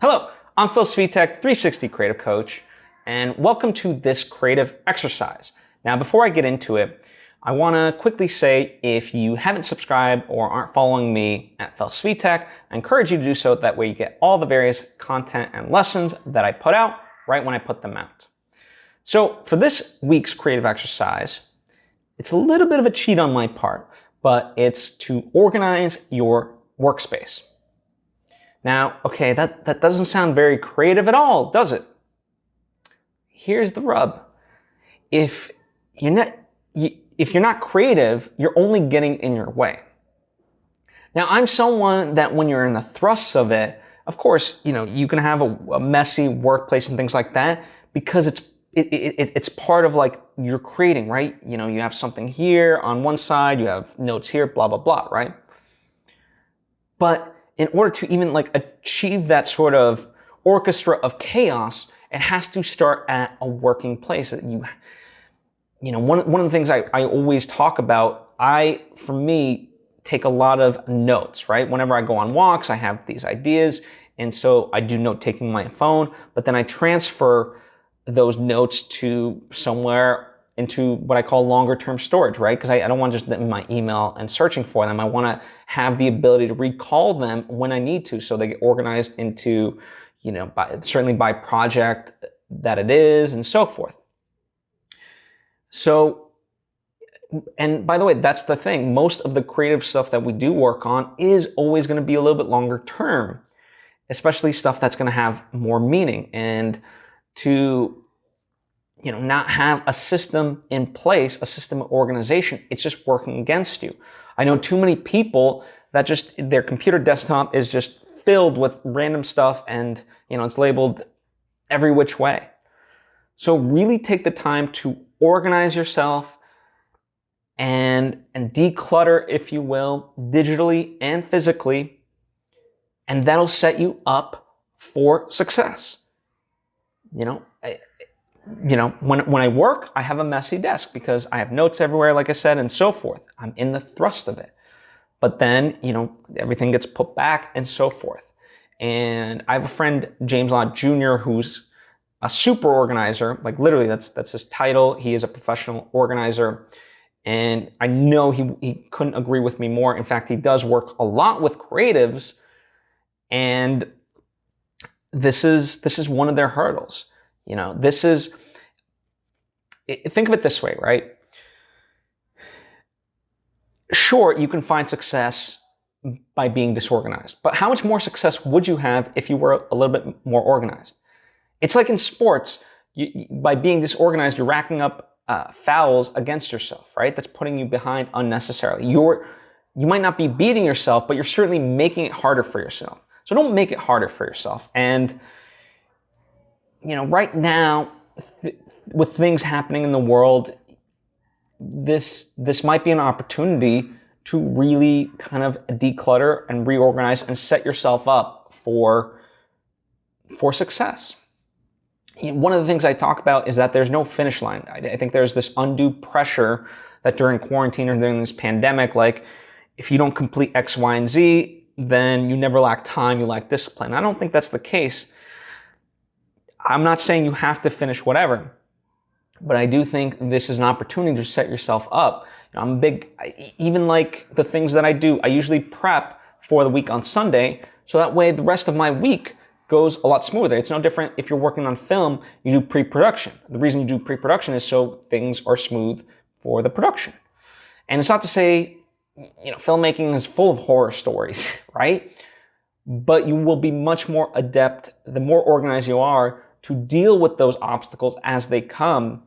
Hello, I'm Phil Svitek, 360 Creative Coach, and welcome to this creative exercise. Now, before I get into it, I want to quickly say if you haven't subscribed or aren't following me at Phil Svitek, I encourage you to do so. That way you get all the various content and lessons that I put out right when I put them out. So for this week's creative exercise, it's a little bit of a cheat on my part, but it's to organize your workspace. Now, okay, that doesn't sound very creative at all, does it? Here's the rub. If you're not creative, you're only getting in your way. Now, I'm someone that when you're in the thrusts of it, of course, you can have a messy workplace and things like that because it's part of like you're creating, right? You have something here on one side, you have notes here, blah, blah, blah, right? But in order to even like achieve that sort of orchestra of chaos, it has to start at a working place. One of the things I always talk about, for me, take a lot of notes, right? Whenever I go on walks, I have these ideas, and so I do note taking my phone, but then I transfer those notes to somewhere into what I call longer term storage, right? Because I don't want just them in my email and searching for them. I want to have the ability to recall them when I need to, so they get organized into, certainly by project that it is and so forth. So, and by the way, that's the thing. Most of the creative stuff that we do work on is always going to be a little bit longer term, especially stuff that's going to have more meaning. And to not have a system in place, a system of organization, it's just working against you. I know too many people that just their computer desktop is just filled with random stuff and, it's labeled every which way. So really take the time to organize yourself and declutter, if you will, digitally and physically, and that'll set you up for success. When I work, I have a messy desk because I have notes everywhere, like I said, and so forth. I'm in the thrust of it. But then, everything gets put back and so forth. And I have a friend, James Lott Jr., who's a super organizer. Like literally, that's his title. He is a professional organizer. And I know he couldn't agree with me more. In fact, he does work a lot with creatives. And this is one of their hurdles. Think of it this way, right? Sure, you can find success by being disorganized, but how much more success would you have if you were a little bit more organized? It's like in sports, by being disorganized, you're racking up fouls against yourself, right? That's putting you behind unnecessarily. You might not be beating yourself, but you're certainly making it harder for yourself. So don't make it harder for yourself. And right now, with things happening in the world, this might be an opportunity to really kind of declutter and reorganize and set yourself up for success. One of the things I talk about is that there's no finish line. I think there's this undue pressure that during quarantine or during this pandemic, like if you don't complete X, Y, and Z, then you never lack time, you lack discipline. I don't think that's the case. I'm not saying you have to finish whatever, but I do think this is an opportunity to set yourself up. Even like the things that I do, I usually prep for the week on Sunday, so that way the rest of my week goes a lot smoother. It's no different if you're working on film, you do pre-production. The reason you do pre-production is so things are smooth for the production. And it's not to say, filmmaking is full of horror stories, right? But you will be much more adept, the more organized you are, to deal with those obstacles as they come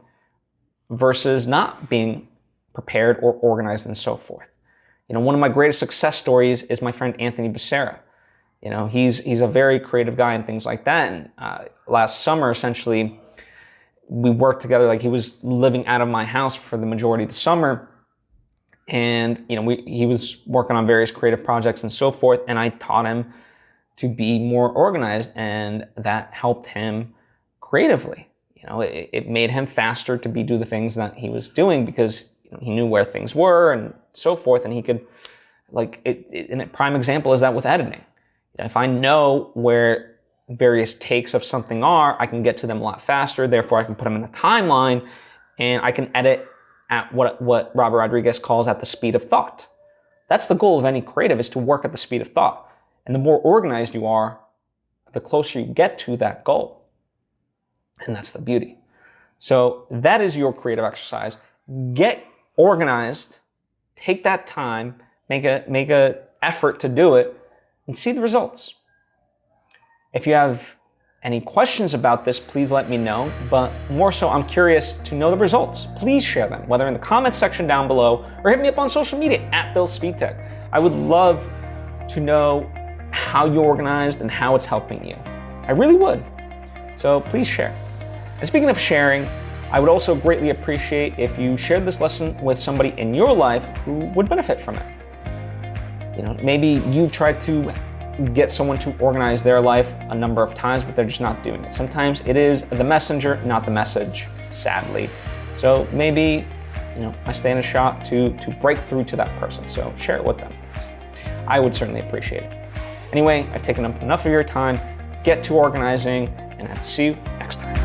versus not being prepared or organized and so forth. One of my greatest success stories is my friend Anthony Becerra. He's a very creative guy and things like that. And last summer, essentially, we worked together. Like he was living out of my house for the majority of the summer. And, he was working on various creative projects and so forth. And I taught him to be more organized, and that helped him creatively. It made him faster to do the things that he was doing because he knew where things were and so forth, and he could, and a prime example is that with editing. If I know where various takes of something are, I can get to them a lot faster. Therefore, I can put them in a timeline, and I can edit at what Robert Rodriguez calls at the speed of thought. That's the goal of any creative, is to work at the speed of thought. And the more organized you are, the closer you get to that goal. And that's the beauty. So that is your creative exercise. Get organized, take that time, make a effort to do it, and see the results. If you have any questions about this, please let me know. But more so, I'm curious to know the results. Please share them, whether in the comments section down below or hit me up on social media at Svitek. I would love to know how you organized and how it's helping you. I really would. So please share. And speaking of sharing, I would also greatly appreciate if you shared this lesson with somebody in your life who would benefit from it. You know, maybe you've tried to get someone to organize their life a number of times, but they're just not doing it. Sometimes it is the messenger, not the message, sadly. So maybe, you know, I stand a shot to break through to that person. So share it with them. I would certainly appreciate it. Anyway, I've taken up enough of your time. Get to organizing, and I have to see you next time.